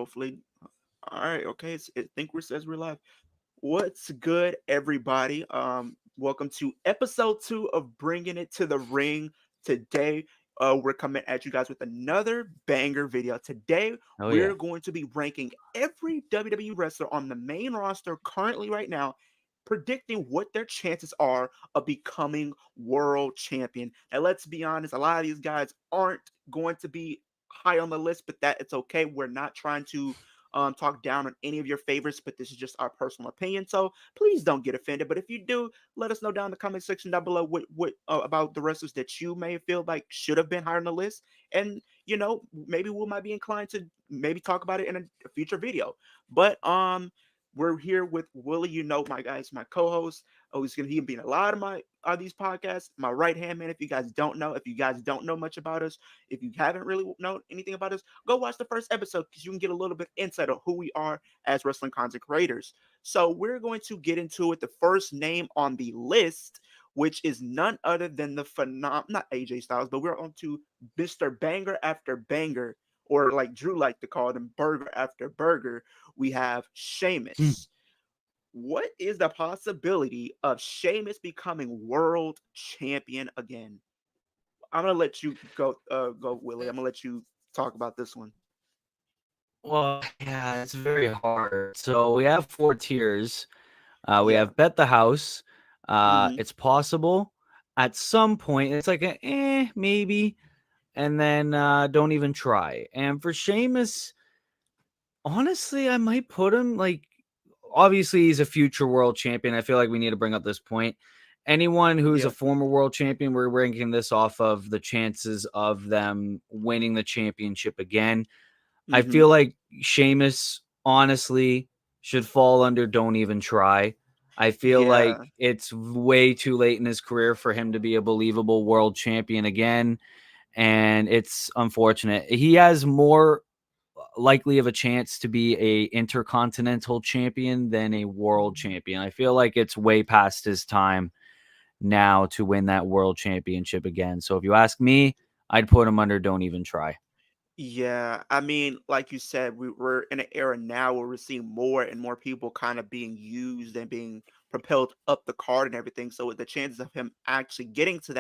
Hopefully, all right. Okay, I think we says we're live. What's good, everybody? Welcome to episode 2 of Bringing It to the Ring. Today, we're coming at you guys with another banger video. Today, Oh we're yeah. going to be ranking every WWE wrestler on the main roster currently right now, predicting what their chances are of becoming world champion. And let's be honest, a lot of these guys aren't going to be high on the list, but that it's okay. We're not trying to talk down on any of your favorites, but this is just our personal opinion. So please don't get offended. But if you do, let us know down in the comment section down below what about the wrestlers that you may feel like should have been higher on the list, and maybe we might be inclined to maybe talk about it in a future video. But we're here with Willie. My guys, my co-host. Oh, he's gonna be in a lot of my these podcasts. My right hand man. If you guys don't know much about us, if you haven't really known anything about us, go watch the first episode because you can get a little bit insight on who we are as wrestling content creators. So we're going to get into it. The first name on the list, which is none other than the not AJ Styles, but we're on to Mr. Banger After Banger, or like Drew liked to call them, Burger After Burger. We have Hmm. Sheamus. What is the possibility of Sheamus becoming world champion again? I'm gonna let you go, Willie. I'm gonna let you talk about this one. Well, yeah, it's very hard. So we have four tiers. We Yeah. have bet the house. Hmm. It's possible at some point. It's like a maybe, and then don't even try. And for Sheamus, honestly, I might put him like. Obviously, he's a future world champion. I feel like we need to bring up this point. Anyone who's a Yeah. former world champion, we're ranking this off of the chances of them winning the championship again. I Hmm. feel like Sheamus honestly should fall under don't even try. I feel like Yeah. it's way too late in his career for him to be a believable world champion again. And it's unfortunate. He has more likely of a chance to be a intercontinental champion than a world champion. I feel like it's way past his time now to win that world championship again. So if you ask me, I'd put him under don't even try. Yeah. I mean, like you said, we're in an era now where we're seeing more and more people kind of being used and being propelled up the card and everything. So the chances of him actually getting to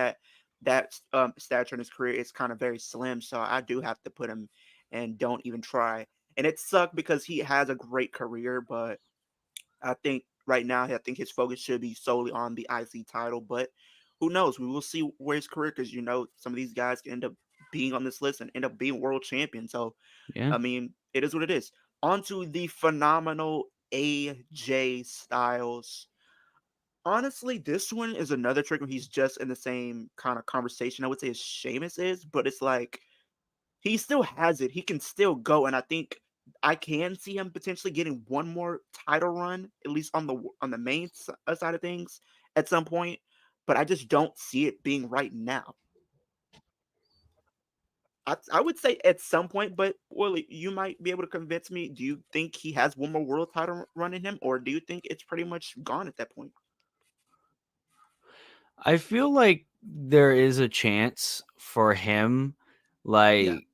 that stature in his career is kind of very slim. So I do have to put him and don't even try. And it sucked because he has a great career, but I think right now, I think his focus should be solely on the IC title. But who knows? We will see where his career, because some of these guys can end up being on this list and end up being world champion. So Yeah. I mean, it is what it is. On to the phenomenal AJ Styles. Honestly, this one is another trick where he's just in the same kind of conversation I would say as Sheamus is, but it's like he still has it. He can still go, and I think I can see him potentially getting one more title run, at least on the main side of things, at some point. But I just don't see it being right now. I would say at some point, but Willie, you might be able to convince me. Do you think he has one more world title run in him, or do you think it's pretty much gone at that point? I feel like there is a chance for him. Yeah. Like,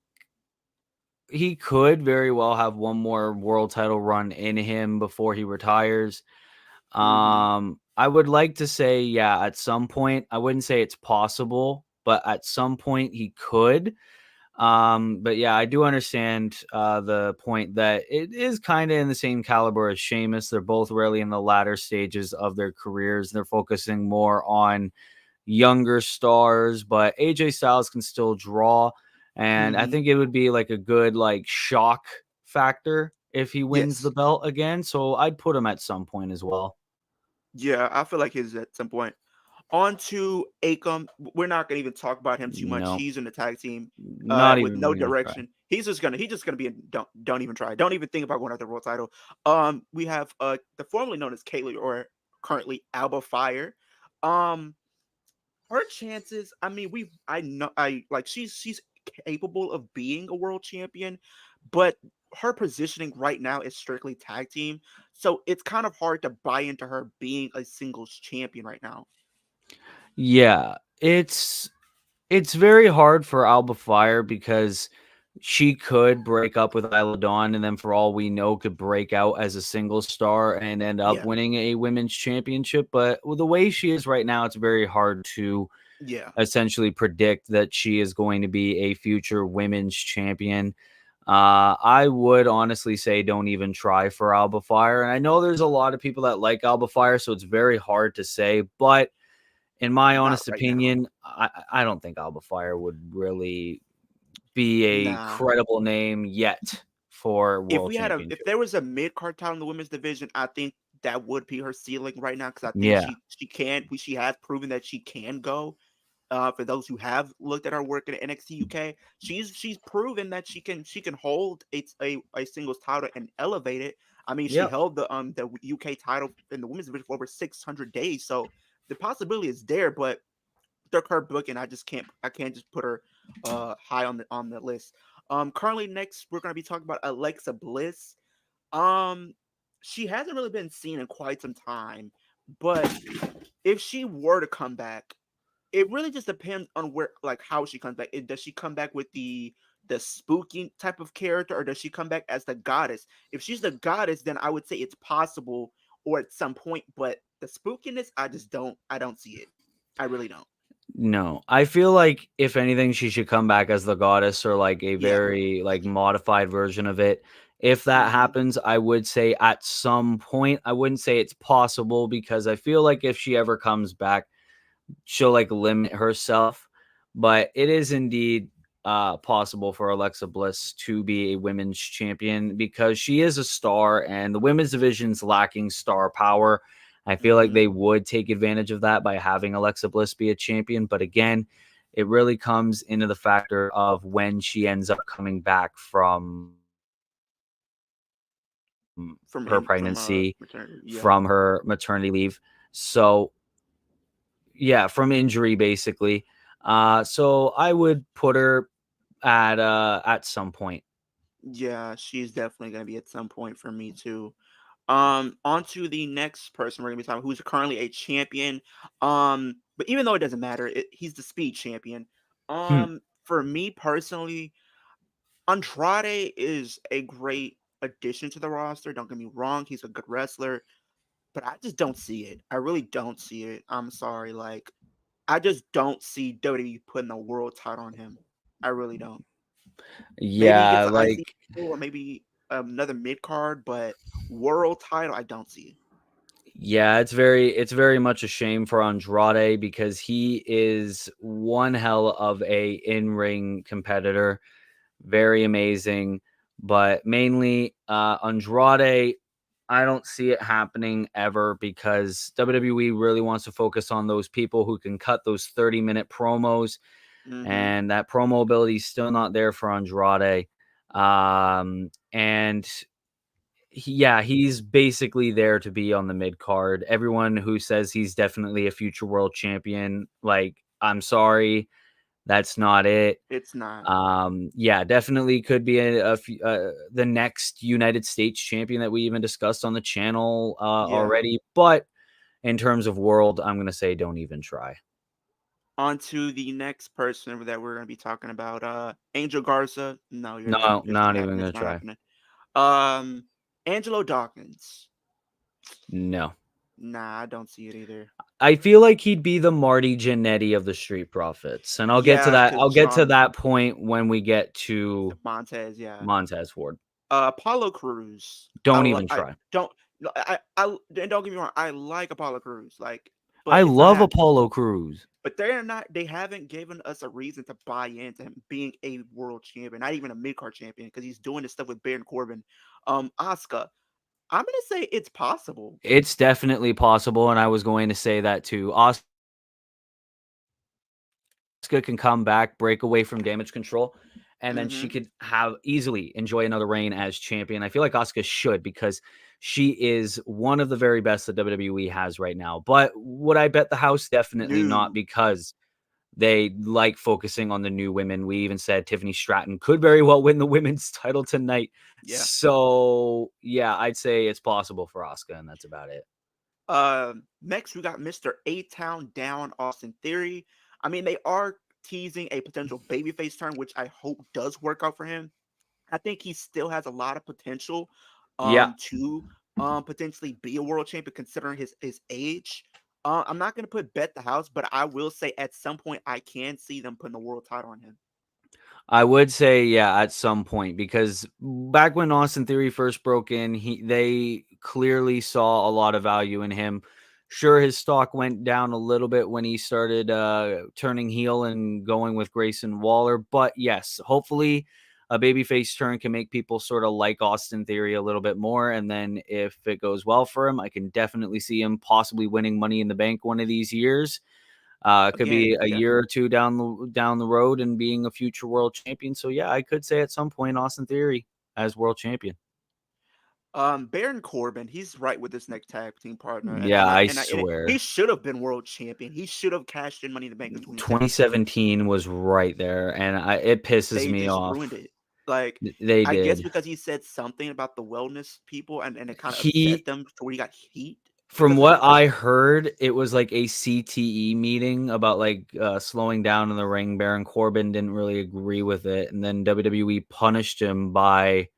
he could very well have one more world title run in him before he retires. Mm-hmm. I would like to say, yeah, at some point. I wouldn't say it's possible, but at some point he could. But yeah, I do understand the point that it is kind of in the same caliber as Sheamus. They're both really in the latter stages of their careers. They're focusing more on younger stars, but AJ Styles can still draw. And I Mm-hmm. think it would be like a good like shock factor if he wins the Yes. belt again. So I'd put him at some point as well. Yeah, I feel like he's at some point. On to Akam. We're not gonna even talk about him too much. No, He's in the tag team not with even no gonna try. direction. He's just gonna be in don't even try. Don't even think about going after the world title. We have the formerly known as Kaylee, or currently Alba Fire. Um her chances, I mean, I know, I like, she's capable of being a world champion, but her positioning right now is strictly tag team, so it's kind of hard to buy into her being a singles champion right now. Yeah, it's very hard for Alba Fire because She could break up with Isla Dawn, and then for all we know, could break out as a single star and end up Yeah, winning a women's championship. But with the way she is right now, it's very hard to yeah, essentially predict that she is going to be a future women's champion. I would honestly say don't even try for Alba Fire. And I know there's a lot of people that like Alba Fire, so it's very hard to say. But in my not honest right now. opinion, I don't think Alba Fire would really be a Nah. credible name yet for World If Championship. there was a mid card title in the women's division, I think that would be her ceiling right now because I think Yeah. she has proven that she can go. For those who have looked at her work in NXT UK, she's proven that she can hold a singles title and elevate it. I mean, she Yep. held the UK title in the women's division for over 600 days, so the possibility is there. But with her booking, I can't just put her high on the list. Currently next we're gonna be talking about Alexa Bliss. Um, she hasn't really been seen in quite some time, but if she were to come back, it really just depends on where, like, how she comes back. Does she come back with the spooky type of character, or does she come back as the goddess? If she's the goddess, then I would say it's possible, or at some point. But the spookiness, I don't see it. I really don't. No, I feel like if anything, she should come back as the goddess or like a Yeah. very like modified version of it. If that Hmm. happens, I would say at some point, I wouldn't say it's possible because I feel like if she ever comes back, she'll like limit herself. But it is indeed possible for Alexa Bliss to be a women's champion because she is a star and the women's division's lacking star power. I feel like Hmm. they would take advantage of that by having Alexa Bliss be a champion. But again, it really comes into the factor of when she ends up coming back from her From pregnancy, maternity. Yeah. from her maternity leave. So yeah, from injury basically. So I would put her at some point. Yeah, she's definitely gonna be at some point for me too. On to the next person we're gonna be talking, who's currently a champion. But even though it doesn't matter, he's the speed champion. Hmm. For me personally, Andrade is a great addition to the roster. Don't get me wrong, he's a good wrestler, but I just don't see it. I really don't see it. I'm sorry, like I just don't see WWE putting a world title on him. I really don't. Maybe he Yeah, gets an IC like or maybe another mid card, but world title, I don't see it. yeah, it's very much a shame for Andrade because he is one hell of a in-ring competitor, very amazing, but mainly Andrade I don't see it happening ever because WWE really wants to focus on those people who can cut those 30-minute promos, Hmm. and that promo ability is still not there for Andrade. And yeah, he's basically there to be on the mid card. Everyone who says he's definitely a future world champion, like, I'm sorry, that's not it. It's not. Yeah, definitely could be the next United States champion that we even discussed on the channel Yeah. already. But in terms of world, I'm gonna say don't even try. On to the next person that we're gonna be talking about. Angel Garza. No, you're not. No, It's not not even happening. gonna It's not try. happening. Um, Angelo Dawkins. No. Nah, I don't see it either. I feel like he'd be the Marty Jannetty of the Street Profits, and I'll get to Yeah, that. because I'll get to John that point when we get to Montez. Yeah. Montez Ford. Apollo Cruz. Don't even I try. don't. No, I and don't get me wrong. I like Apollo Cruz. Like, I but it's not love happening. Apollo Cruz. But they're not. They haven't given us a reason to buy into him being a world champion, not even a mid card champion, because he's doing this stuff with Baron Corbin. Asuka. I'm gonna say it's possible. It's definitely possible, and I was going to say that too. Asuka can come back, break away from Damage Control, and then she Hmm. could have easily enjoy another reign as champion. I feel like Asuka should because she is one of the very best that WWE has right now. But would I bet the house? Definitely not No. because they like focusing on the new women. We even said Tiffany Stratton could very well win the women's title tonight. Yeah. So yeah, I'd say it's possible for Asuka, and that's about it. Next we got Mr. A Town Down Austin Theory. I mean, they are teasing a potential babyface turn, which I hope does work out for him. I think he still has a lot of potential Yeah, to potentially be a world champion considering his age. I'm not gonna put bet the house, but I will say at some point I can see them putting the world title on him. I would say yeah at some point because back when Austin Theory first broke in, they clearly saw a lot of value in him. Sure, his stock went down a little bit when he started turning heel and going with Grayson Waller, but yes, hopefully a babyface turn can make people sort of like Austin Theory a little bit more. And then if it goes well for him, I can definitely see him possibly winning Money in the Bank one of these years. It could be Again, a year or definitely. two down the road and being a future world champion. So yeah, I could say at some point Austin Theory as world champion. Baron Corbin, he's right with his next tag team partner, and Yeah, and I I and I and it, he swear. should have been world champion. He should have cashed in Money in the Bank in 2017. 2017 was right there, and it pisses They me just ruined off. it. Like, They I guess did. because he said something about the wellness people, and it kind of upset He them to where he got heat From because of what it. I heard, it was like a CTE meeting about like slowing down in the ring. Baron Corbin didn't really agree with it, and then WWE punished him by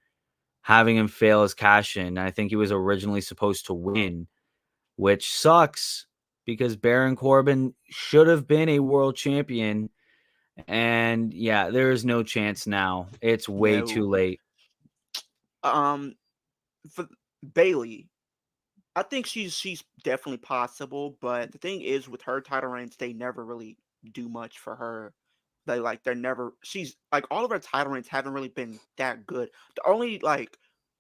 having him fail his cash in. I think he was originally supposed to win, which sucks because Baron Corbin should have been a world champion. And yeah, there is no chance now. It's way too No, late. um, for Bailey, I think she's definitely possible, but the thing is with her title reigns, they never really do much for her. They're never she's like all of her title reigns haven't really been that good. The only like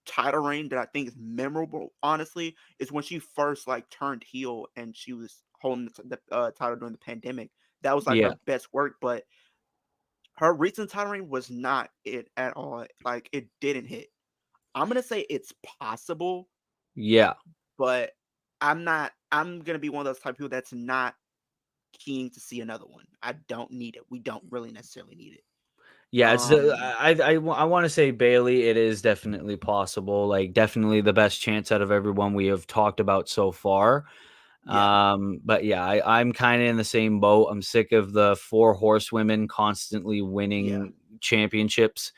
title reign that I think is memorable, honestly, is when she first like turned heel and she was holding the title during the pandemic. That was like Yeah. her best work, but her recent title reign was not it at all. Like it didn't hit. I'm gonna say it's possible, Yeah. but I'm not. I'm gonna be one of those type of people that's not keen to see another one. I don't need it. We don't really necessarily need it. Yeah, it's Um, I want to say Bailey. It is definitely possible. Like definitely the best chance out of everyone we have talked about so far. yeah, But yeah, I'm kind of in the same boat. I'm sick of the four horsewomen constantly yeah. winning championships.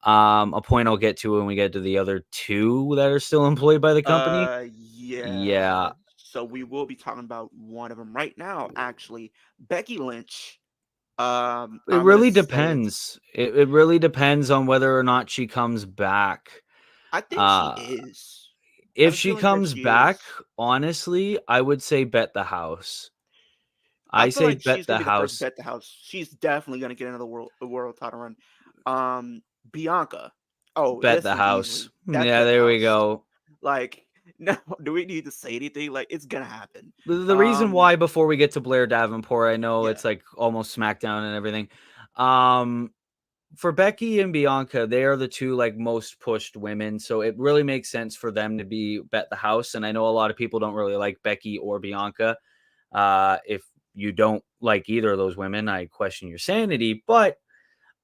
A point I'll get to when we get to the other two that are still employed by the company. Yeah. Yeah, So we will be talking about one of them right now. Actually, Becky Lynch. it I'm gonna really say depends. It really depends on whether or not she comes back. I think she Uh, is. I if have a she feeling that comes she is. back, honestly, I would say bet the house. I I feel say like bet she's gonna the be the first house. bet the house. She's definitely gonna get another world title run. Bianca. Oh, Bet this the one's house. easy. That's Yeah, bet the there we house. go. Like, no, do we need to say anything? Like, it's gonna happen. The reason Um, why before we get to Blair Davenport, I know yeah. it's like almost SmackDown and everything. Um, for Becky and Bianca, they are the two like most pushed women, so it really makes sense for them to be bet the house. And I know a lot of people don't really like Becky or Bianca. If you don't like either of those women, I question your sanity. But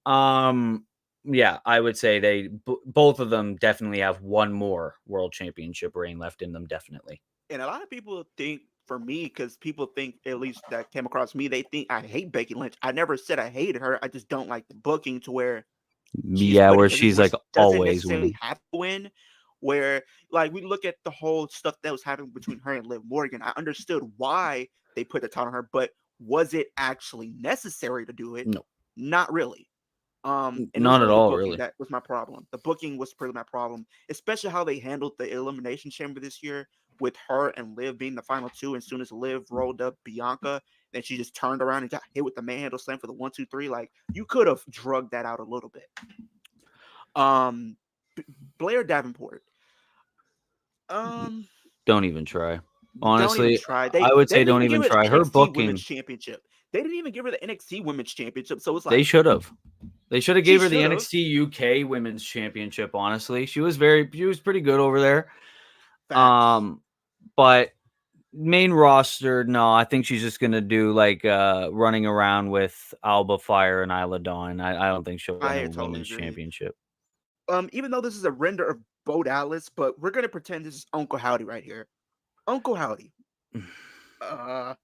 um, yeah, I would say both of them definitely have one more world championship reign left in them. Definitely. And a lot of people think for me, because people think at least that came across me, they think I hate Becky Lynch. I never said I hated her. I just don't like the booking to where she's Yeah, put in where positions she's where like she doesn't always necessarily winning. have to win. Where like we look at the whole stuff that was happening between her and Liv Morgan. I understood why they put the title on her, but was it actually necessary to do it? No, Not really. And it was not at really the all, booking really. that was my problem. The booking was pretty my problem, especially how they handled the Elimination Chamber this year with her and Liv being the final two. As soon as Liv rolled up Bianca, then she just turned around and got hit with the manhandle slam for the 1, 2, 3. Like you could have drugged that out a little bit. Um, Blair Davenport. Um, Don't even try. don't even Honestly, try. I would They say didn't don't even give even her the try. Her NXT Women's booking, Championship. They didn't even give her the NXT Women's Championship. So it's they like should have. They should have she gave her the should have. NXT UK Women's Championship. Honestly, she was pretty good over there. Facts. Um, but main roster, no, I think she's just gonna do like running around with Alba Fire and Isla Dawn. I don't think she'll win a I totally women's agree. championship. Even though this is a render of Bo Dallas, but we're gonna pretend this is Uncle Howdy right here. Uncle Howdy. Uh,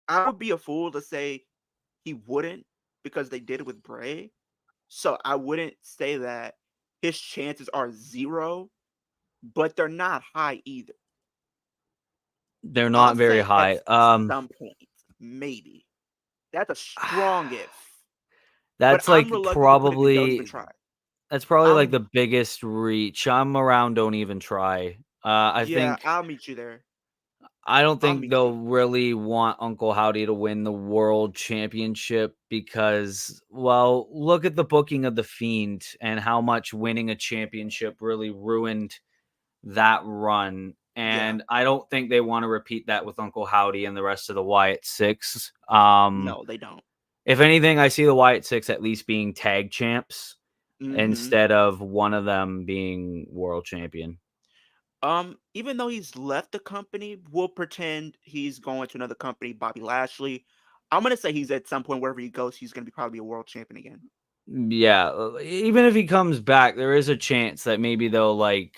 I would be a fool to say he wouldn't because they did it with Bray. So I wouldn't say that his chances are zero, but they're not high either. They're I'll not very say at high. some point, maybe. That's a strong if, but That's I'm like reluctant to put it in don't even probably try. that's probably like I'm the biggest reach. I'm around don't even try. I Yeah, think I'll meet you there. I don't I'll think meet they'll you. really want Uncle Howdy to win the world championship because, well, look at the booking of The Fiend and how much winning a championship really ruined that run. Yeah, And I don't think they want to repeat that with Uncle Howdy and the rest of the Wyatt Six. no, they don't. If anything, I see the Wyatt Six at least being tag champs Hmm. instead of one of them being world champion. Even though he's left the company, we'll pretend he's going to another company, Bobby Lashley. I'm gonna say he's at some point wherever he goes, he's gonna be probably a world champion again. Yeah, even if he comes back, there is a chance that maybe they'll like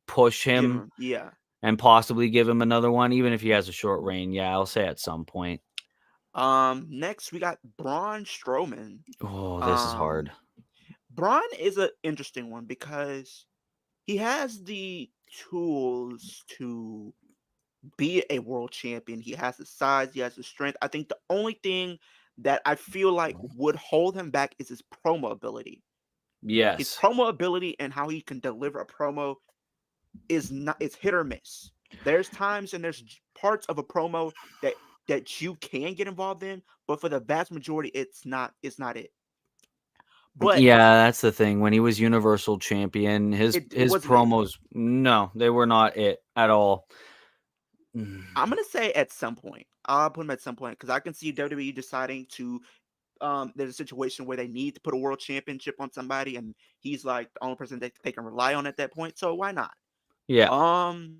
push Give him him, yeah. and possibly give him another one, even if he has a short reign. Yeah, I'll say at some point. Next we got Braun Strowman. Oh, this is hard. Um, Braun is an interesting one because he has the tools to be a world champion. He has the size, he has the strength. I think the only thing that I feel like would hold him back is his promo ability. His Yes. promo ability and how he can deliver a promo is not it's hit or miss. There's times and there's parts of a promo that you can get involved in, but for the vast majority, it's not it. But Yeah, that's the thing. When he was Universal Champion, his it his wasn't it. promos, no, they were not it at all. Mm. I'm gonna say at some point. I'll put him at some point because I can see WWE deciding to there's a situation where they need to put a world championship on somebody, and he's like the only person that they can rely on at that point. So why not? Yeah, Um,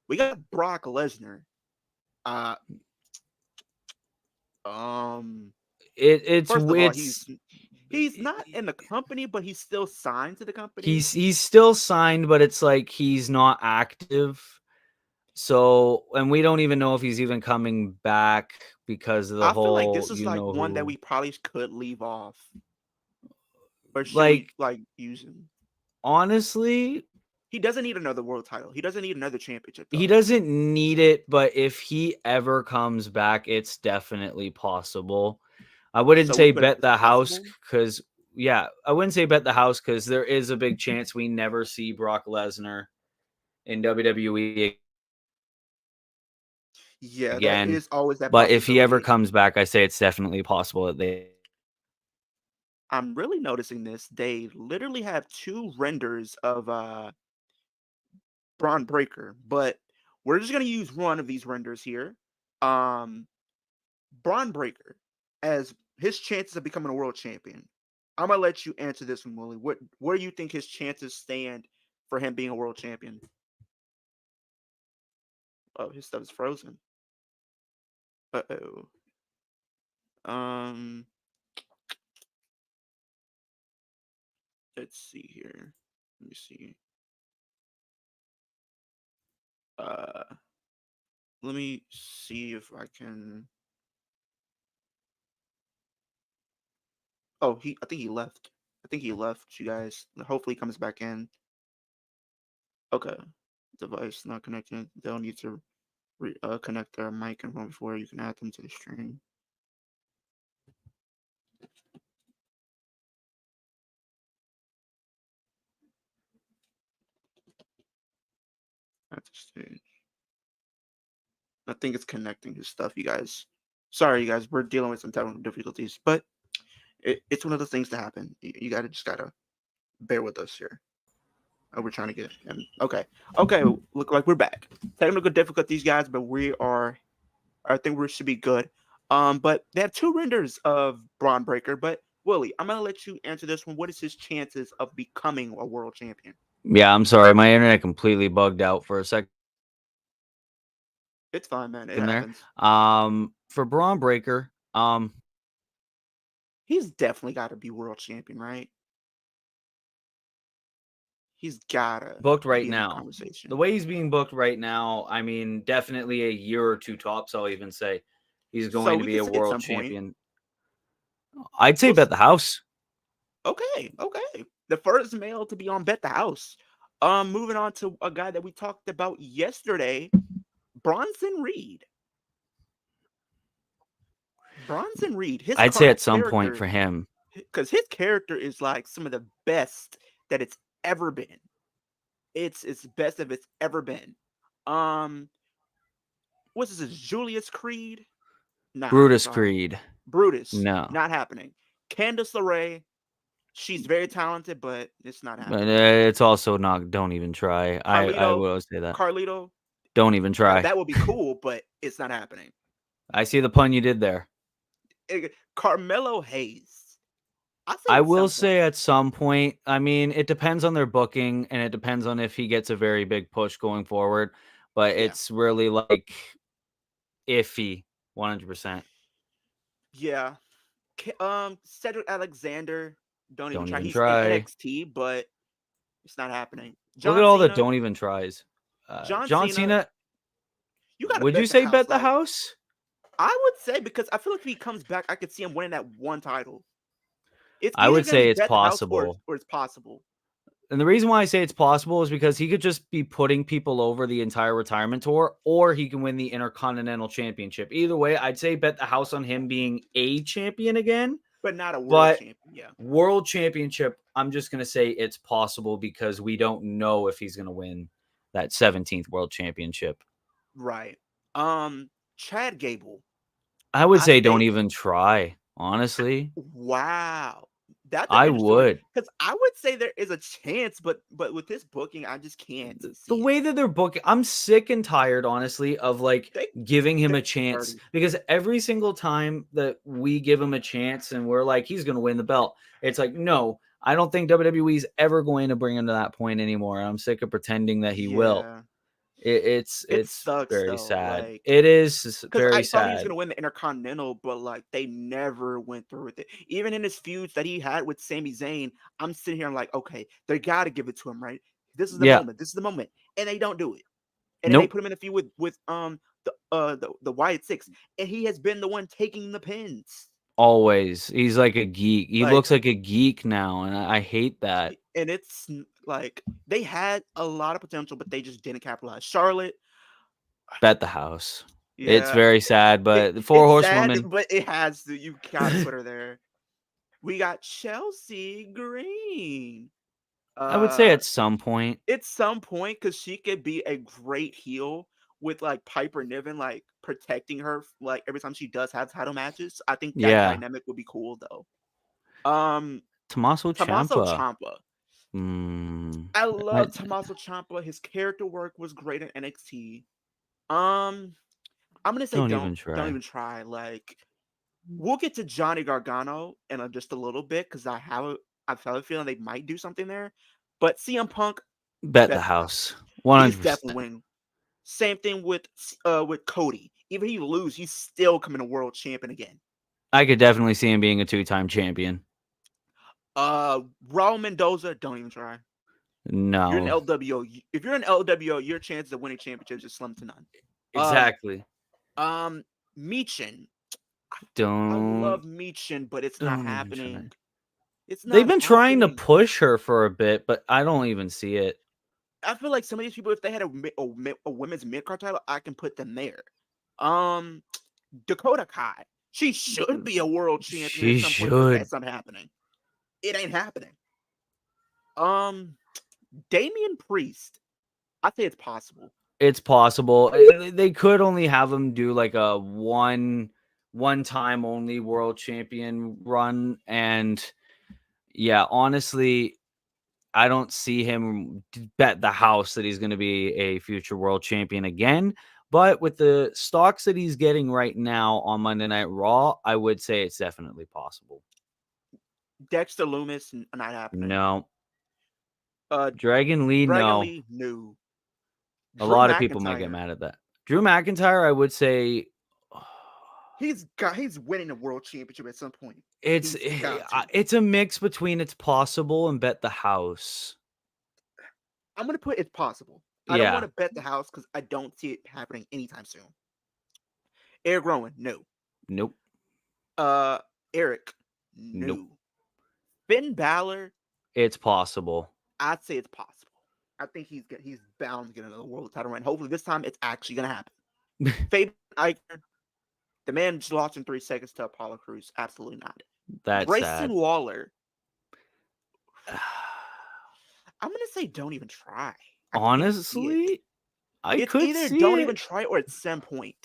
we got Brock Lesnar. Uh, um, first of all, it's he's not in the company, but he's still signed to the company. he's still signed, but it's like he's not active. So, and we don't even know if he's even coming back because of the I feel like whole, this is you like know one that who. we probably could leave off, or should we Like, like use him? honestly, He doesn't need another world title. He doesn't need another championship he though. doesn't need it, but if he ever comes back, it's definitely possible. I wouldn't So we say put it bet as the house possible. because, yeah, I wouldn't say bet the house because there is a big chance we never see Brock Lesnar in WWE Yeah, there again. is always that But if he ever possibility. comes back, I say it's definitely possible that they. I'm really noticing this. They literally have two renders of Braun Breaker, but we're just gonna use one of these renders here. Um, Braun Breaker as his chances of becoming a world champion. I'm gonna let you answer this one, Willie. Where do you think his chances stand for him being a world champion? Oh, his stuff is frozen. Uh-oh. Um, let's see here. Let me see. Uh, let me see if I can. Oh, I think he left. I think he left, you guys. Hopefully he comes back in. Okay. Device not connected. They'll need to connect their mic and phone before you can add them to the stream. At the stage. I think it's connecting his stuff, you guys. Sorry, you guys. We're dealing with some technical difficulties, but it's one of the things that happen. You gotta just gotta bear with us here. We're trying to get him. Okay. Okay. Look like we're back. Technical difficulties, guys, but we are. I think we should be good. But they have two renders of Braun Breaker. But Willie, I'm gonna let you answer this one. What is his chances of becoming a world champion? Yeah, I'm sorry, my internet completely bugged out for a second It's fine, man. It there. happens. For Braun Breaker, He's definitely got to be world champion, right? He's gotta booked right be in the now. The conversation. way he's being booked right now, I mean, definitely a year or two tops. I'll even say he's So going to we be can a say at world some point. champion. I'd say We'll bet the see. house. Okay, okay. The first male to be on Bet the House. Moving on to a guy that we talked about yesterday, Bronson Reed. Bronson Reed, his I'd say current at some point character, for him. because his character is like some of the best that it's ever been. It's best of it's ever been. Um, what's this? Julius Creed? Nah, Brutus sorry. Creed. Brutus, No. not happening. Candice LeRae, she's very talented, but it's not But happening. it's also not, don't even try. I Carlito, will say that. Carlito, Don't even try. that would be cool, but it's not happening. I see the pun you did there. Carmelo Hayes. I say I at will some point. say at some point, I mean, it depends on their booking and it depends on if he gets a very big push going forward, but Yeah. it's really like iffy 100%. Yeah. Cedric Alexander, don't even Don't try. even He's in try. NXT, but it's not happening. Look at John all the Cena. don't even tries. John John Cena, Cena, you gotta would you bet the say house. bet the Like, house? I would say, because I feel like if he comes back, I could see him winning that one title. It's I either would gonna be say it's bet the house possible. or it's possible. And the reason why I say it's possible is because he could just be putting people over the entire retirement tour, or he can win the Intercontinental Championship. Either way, I'd say bet the house on him being a champion again. But not a world But champion. Yeah. world championship, I'm just going to say it's possible because we don't know if he's going to win that 17th world championship. Right. Chad Gable. I would I say don't think, even try, honestly. wow. That's an I interesting one, would. because I would say there is a chance, but with this booking, I just can't The see it. way that they're booking, I'm sick and tired, honestly, of like They giving him they're a chance dirty. because every single time that we give him a chance and we're like, he's going to win the belt, it's like, no, I don't think WWE's ever going to bring him to that point anymore. I'm sick of pretending that he will. Yeah. It It's sucks very though, sad. like, It is because very I thought he was sad. gonna win the Intercontinental, but like they never went through with it. Even in his feuds that he had with Sami Zayn, I'm sitting here, I'm like, okay, they gotta give it to him, right? This is the Yeah. moment. This is the moment, and they don't do it. And then they Nope. put him in a feud with the Wyatt Six, and he has been the one taking the pins. Always. He's like a geek. He Like, looks like a geek now, and I hate that. and like they had a lot of potential, but they just didn't capitalize. Charlotte, Bet the house. It's yeah, very sad, it, but the four it's sad, horsewomen. but it has to. You gotta put her there. We got Chelsea Green. I would say Uh, at some point. at some point, because she could be a great heel with like Piper Niven, like protecting her, like every time she does have title matches. I think that Yeah. dynamic would be cool though. Um, Tommaso Tommaso Ciampa. Ciampa. Mm, I I, love Tommaso Ciampa. His character work was great in NXT. Um, I'm gonna say don't even don't try. even try. Like, we'll get to Johnny Gargano in just a little bit, because I have a feeling they might do something there. But CM Punk, Bet the bet the house. house. He's definitely 100%. winning. Same thing with Cody. Even if he lose, he's still coming a world champion again. I could definitely see him being a 2-time champion. Raul Mendoza, don't even try. You're an No. LWO. If you're an LWO, your chances of winning championships is slim to none. Uh, Exactly. Michin. I Don't love Michin, but it's not don't even try. happening. It's They've not been trying to happening. push her for a bit, but I don't even see it. I feel like some of these people, if they had a women's mid card title, I can put them there. Dakota Kai, she should be a world champion at She some point, but should. that's not happening. It ain't happening. Um, Damian Priest, I think it's possible. It's possible. They could only have him do like a one time only world champion run, and yeah, honestly, I don't see him bet the house that he's going to be a future world champion again. But with the stocks that he's getting right now on Monday Night Raw, I would say it's definitely possible. Dexter Loomis, not happening. No, Uh, Dragon Lee, Dragon no. Lee, no. A Drew lot of people might get McIntyre, mad at that. Drew McIntyre, I would say he's winning a world championship at some point. it's He's got to. it's a mix between it's possible and bet the house. I'm gonna put it's possible. I don't want Yeah, to bet the house because I don't see it happening anytime soon. Eric Rowan, no. nope. Uh, Eric, Nope. No. Finn Balor, It's possible. I'd say it's possible. I think he's bound to get another world title run. Hopefully this time it's actually gonna happen. Fabian Aichner, the man just lost in 3 seconds to Apollo Crews. Absolutely not. That's Grayson sad. Waller. I'm gonna say don't even try. I can't see it. Honestly, I It's could either see don't it. even try or at some point.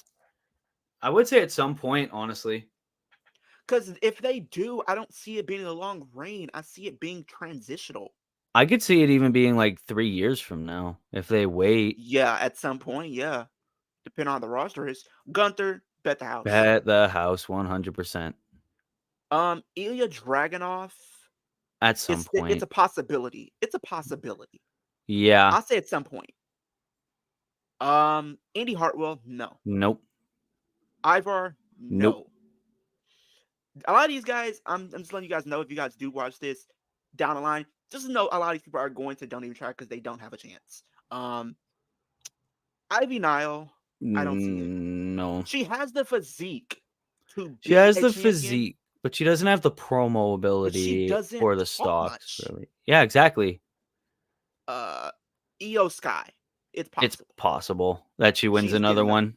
I would say at some point, honestly. Because if they do, I don't see it being a long reign. I see it being transitional. I could see it even being like 3 years from now if they wait. Yeah, at some point, yeah. Depending on how the roster is. Gunther, bet the house. Bet the house 100%. Ilya Dragunov. At some point. It's a possibility. It's a possibility. Yeah. I'll say at some point. Andy Hartwell, no. Nope. Ivar, no. Nope. A lot of these guys, I'm just letting you guys know if you guys do watch this down the line, just know a lot of these people are going to don't even try because they don't have a chance. Ivy Nile, I don't see it. No. She has the physique to She be has a the champion, physique, but she doesn't have the promo ability doesn't or the talk stocks, much. really. Yeah, exactly. Io Sky, it's possible. It's possible that she wins She's another getting up. one.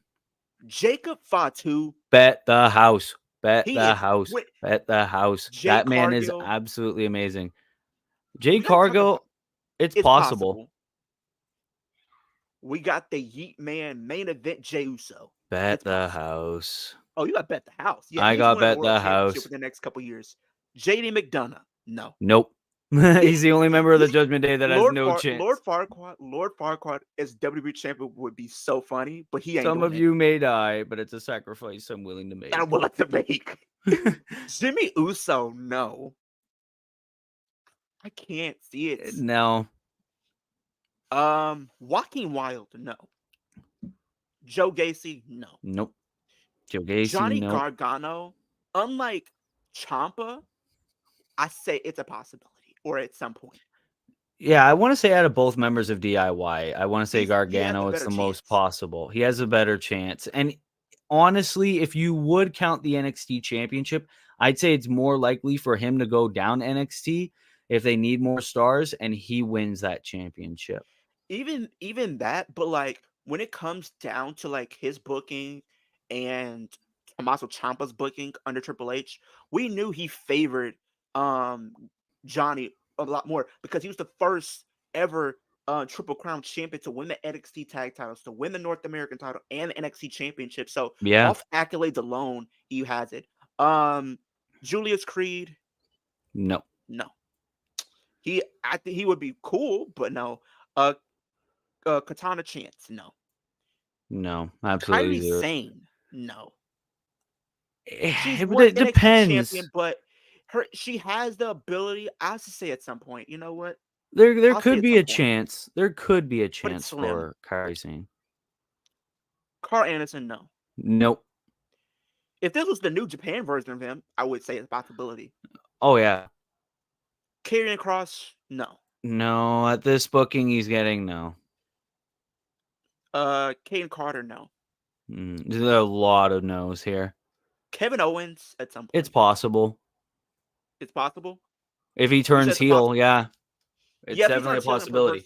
Jacob Fatu, Bet the house. Bet He the is house. wi- Bet the house. Jay That man is Cargill. absolutely amazing. We Jay gotta talk Cargill, about- it's it's possible. We got the Yeet Man main event Jey Uso. Bet It's the possible. house. Oh, you got bet the house. Yeah, I he's got winning bet a world the championship house. for the next couple years. JD McDonough, no. Nope. He's the only member of the Judgment Day that has no chance. Lord Farquaad as WWE champion would be so funny, but he ain't. Some doing of it. you may die, but it's a sacrifice I'm willing to make. I'm willing to make. Jimmy Uso, no. I can't see it. No. Joaquin Wilde, no. Joe Gacy, no. Nope. Joe Gacy, Johnny no. Gargano, unlike Ciampa, I say it's a possibility or at some point. Yeah, I want to say out of both members of DIY, I want to say He has Gargano the it's the better most chance. possible. He has a better chance. And honestly, if you would count the NXT championship, I'd say it's more likely for him to go down NXT if they need more stars and he wins that championship. Even that, but like when it comes down to like his booking and Tommaso Ciampa's booking under Triple H, we knew he favored Johnny a lot more because he was the first ever Triple Crown champion to win the NXT tag titles, to win the North American title and the NXT championship. So Yeah. off accolades alone, he has it. Julius Creed, No. I think he would be cool, but no. Katana Chance, no. No, absolutely Kairi zero. Sane, no. It depends. Champion, but she has the ability. I have to say at some point, you know what? There I'll could say be at a some point. chance. There could be a it's chance slim. for Kairi Sane. Carl Anderson, no. Nope. If this was the New Japan version of him, I would say it's a possibility. Oh yeah. Karrion Kross, no. No, at this booking he's getting no. Caden Carter, no. There's a lot of no's here. Kevin Owens at some point. It's possible. It's possible. If he turns heel, yeah. It's definitely a possibility.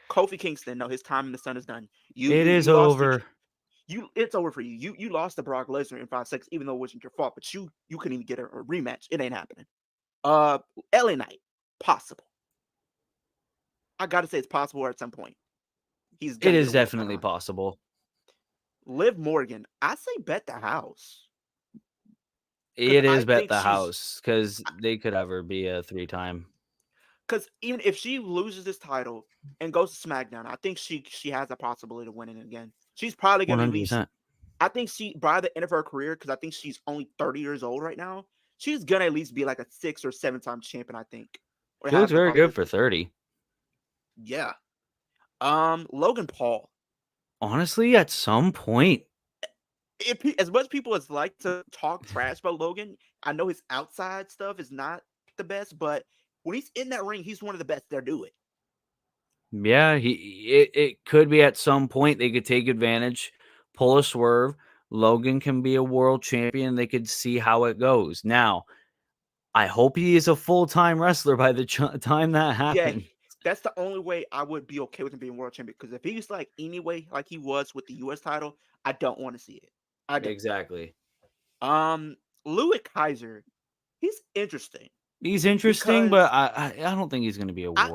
Kofi Kingston, no, his time in the sun is done. It is over. It's over for you. You lost to Brock Lesnar in 5 seconds, even though it wasn't your fault. But you couldn't even get a rematch. It ain't happening. LA Knight, possible. I gotta say it's possible at some point. It is definitely possible. Liv Morgan, I say bet the house. It is bet the house because they could ever be a 3-time. Because even if she loses this title and goes to SmackDown, I think she has a possibility of winning it again. She's probably going to at least. I think by the end of her career, because I think she's only 30 years old right now, she's going to at least be like a 6 or 7-time champion, I think. She looks very good for 30. Yeah. Logan Paul. Honestly, at some point. As much people as like to talk trash about Logan, I know his outside stuff is not the best, but when he's in that ring, he's one of the best there do it. Yeah, it could be at some point they could take advantage, pull a swerve. Logan can be a world champion. They could see how it goes. Now, I hope he is a full-time wrestler by the time that Yeah, happens. that's the only way I would be okay with him being world champion. Because if he's like anyway, like he was with the U.S. title, I don't want to see it. I don't. Exactly. Um, Louis Kaiser, he's interesting He's interesting, because but I don't think he's going to be a I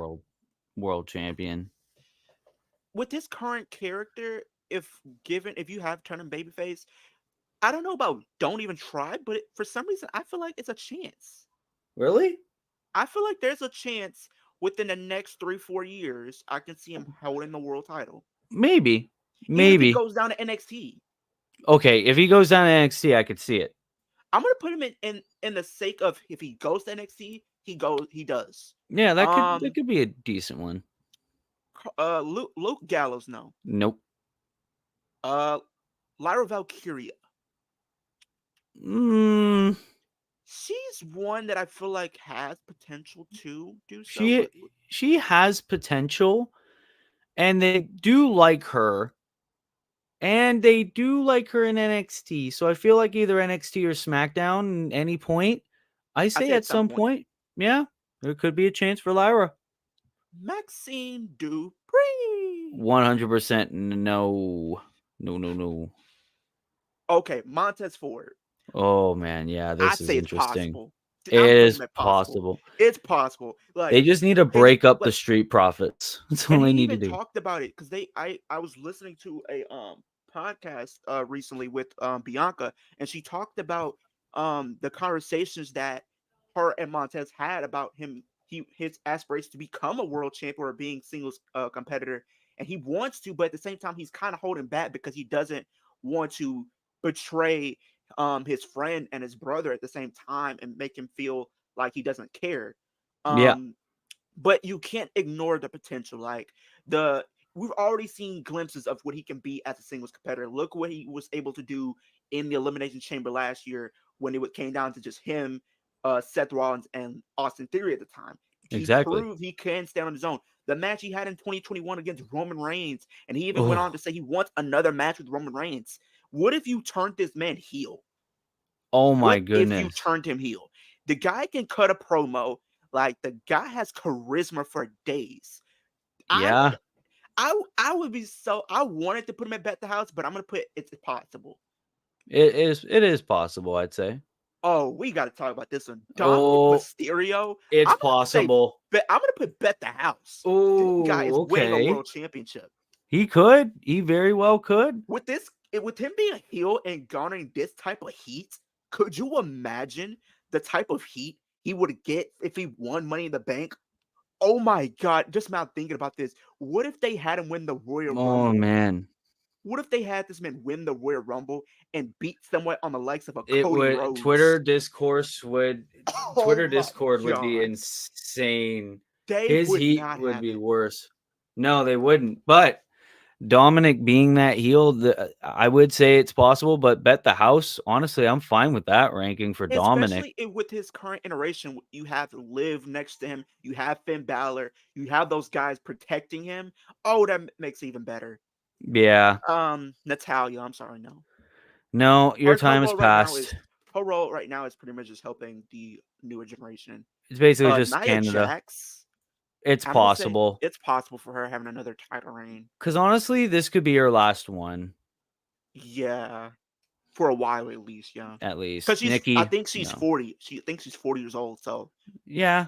world champion. with his current character, if you have turned him babyface, I don't know about don't even try, but for some reason I feel like it's a chance. Really? I feel like there's a chance within the next 3-4 years I can see him holding the world title, Maybe. even if he Maybe. goes down to NXT. Okay, if he goes down to NXT, I could see it. I'm gonna put him in the sake of if he goes to NXT, he does. Yeah, that Um, could be a decent one. Luke Gallows, no. Nope. Uh, Lyra Valkyria. Mm, She's one that I feel like has potential to do so, she but she has potential, and they do like her, and they do like her in NXT. So I feel like either NXT or SmackDown at any point. I I say say at at some some point. point, yeah, there could be a chance for Lyra. Maxine Dupree. 100% no. No, no, no. Okay, Montez Ford. Oh man, yeah, I this is say it's interesting. possible. It I'm putting is him at possible. possible. It's possible. They Like, just need to and he break up the like, Street Profits. That's all and they he need to even do. talked about it because I was listening to a podcast recently with Bianca, and she talked about the conversations that her and Montez had about his aspirations to become a world champion or being singles competitor, and he wants to, but at the same time he's kind of holding back because he doesn't want to betray his friend and his brother at the same time and make him feel like he doesn't care. Yeah, Um, but you can't ignore the potential. Like the we've already seen glimpses of what he can be as a singles competitor. Look what he was able to do in the Elimination Chamber last year when came down to just him, Seth Rollins, and Austin Theory at the time. He exactly. proved he can stand on his own. The match he had in 2021 against Roman Reigns, and he even went on to Oh, say he wants another match with Roman Reigns. What if you turned this man heel? oh my What if you goodness. turned him heel? The guy can cut a promo. Like the guy has charisma for days. I would, Yeah, I would be so. I wanted to put him at Bet the House, but I'm gonna put it's possible. it is possible, I'd say. Oh, we got to talk about this one. Dominic Oh, Mysterio. it's I'm gonna say, possible. I'm gonna put Bet the House. This guy is Oh, winning a okay. world championship He could. He very well could. with with him being a heel and garnering this type of heat. Could you imagine the type of heat he would get if he won Money in the Bank? Oh my God, just now thinking about this. What if they had him win the Royal Oh Rumble? man. What if they had this man win the Royal Rumble and beat someone on the likes of a It Cody would Rhodes? Oh Twitter my discord would be God. insane. They His would heat not would have be it. worse. No, they wouldn't. But Dominic being that heel, I would say it's possible, but Bet the House, honestly, I'm fine with that ranking for Dominic. Especially with his current iteration, you have Liv next to him, you have Finn Balor, you have those guys protecting him. Oh, that makes it even better. Yeah. Natalia, I'm sorry, no. No, your Her time has role right now passed. is her role right now is pretty much just helping the newer generation. It's basically just Nia Canada. Jax, It's I'm gonna say possible. it's possible for her having another title reign. Because honestly, this could be her last one, Yeah, for a while at least. Yeah, at because least. I Nikki, think she's no. 40. She thinks she's 40 years old. So Yeah,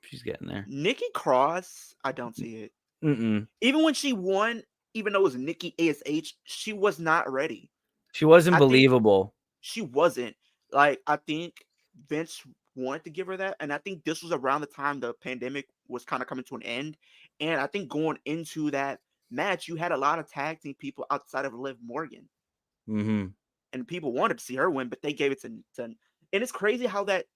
she's getting there. Nikki Cross, I don't see it. Mm-mm. Even when she won, even though it was Nikki ASH, she was not ready. She wasn't I think believable. she wasn't. Like I think Vince wanted to give her that, and I think this was around the time the pandemic was kind of coming to an end. And I think going into that match, you had a lot of tag team people outside of Liv Morgan, Mm-hmm. and people wanted to see her win, but they gave it to and it's crazy how that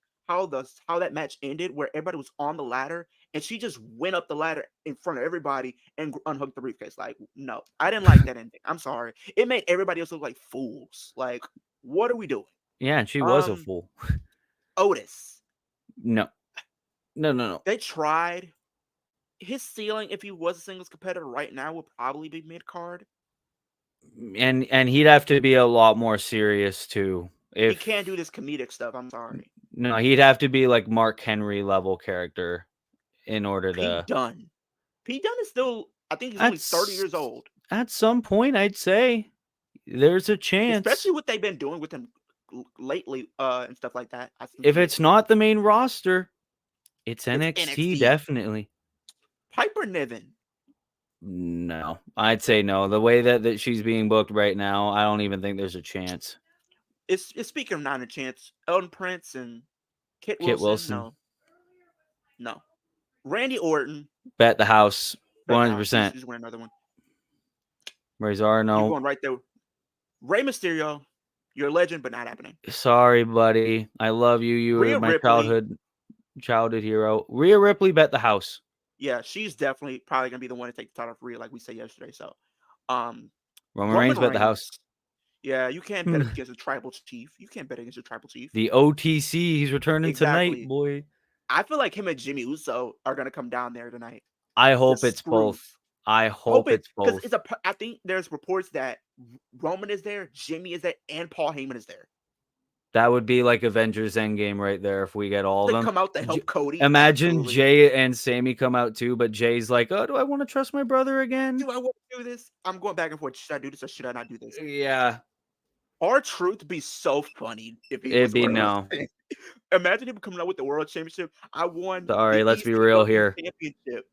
match ended where everybody was on the ladder and she just went up the ladder in front of everybody and unhooked the briefcase. Like, no, I didn't like that ending. I'm sorry. It made everybody else look like fools. Like, what are we doing? Yeah, and she was a Um, fool. Otis. No, no, no, no. They tried. His ceiling, if he was a singles competitor right now, would probably be mid card. And he'd have to be a lot more serious too. He If can't do this comedic stuff. I'm sorry. No, he'd have to be like Mark Henry level character in order Pete to. Dunne. Pete Dunne is still, I think he's only 30 years old. At some point, I'd say there's a chance. Especially what they've been doing with him lately and stuff like that. I think If it's not the main roster, it's it's NXT, NXT. Definitely. Piper Niven. No, I'd say no. The way that she's being booked right now, I don't even think there's a chance. It's speaking of not a chance, Elton Prince and Kit Kit Wilson. No. Randy Orton. Bet the house. 100%. Just win another one. Razor, no. You're going right there. Rey Mysterio, you're a legend, but not happening. Sorry, buddy. I love you. You were my childhood hero. Rhea Ripley, bet the house. Yeah, she's definitely probably gonna be the one to take the title of Rhea, like we said yesterday. So, Roman Reigns, bet the house. Yeah, you can't bet against a tribal chief. You can't bet against a tribal chief. The OTC, he's returning tonight, boy. I feel like him and Jimmy Uso are gonna come down there tonight. I hope it's both. I hope it's both. Because I think there's reports that Roman is there, Jimmy is there, and Paul Heyman is there. That would be like Avengers Endgame right there if we get all of them. Come out to help Cody. Imagine Jay and Sammy come out too, but Jay's like, oh, do I want to trust my brother again? Do I want to do this? I'm going back and forth. Should I do this or should I not do this? Yeah. R-Truth would be so funny if he It'd be no. Imagine him coming out with the world championship. I won. Sorry, let's be real here. Championship.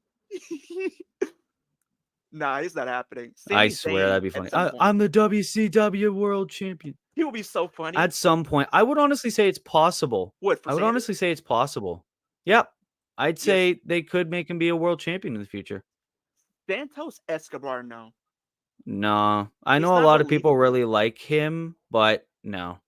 Nah, it's not happening. I swear that'd be funny. I'm the WCW world champion. He would be so funny. At some point, I would honestly say it's possible. What? I would honestly say it's possible. Yep. I'd say they could make him be a world champion in the future. Santos Escobar, no. No. I know a lot of people really like him, but no.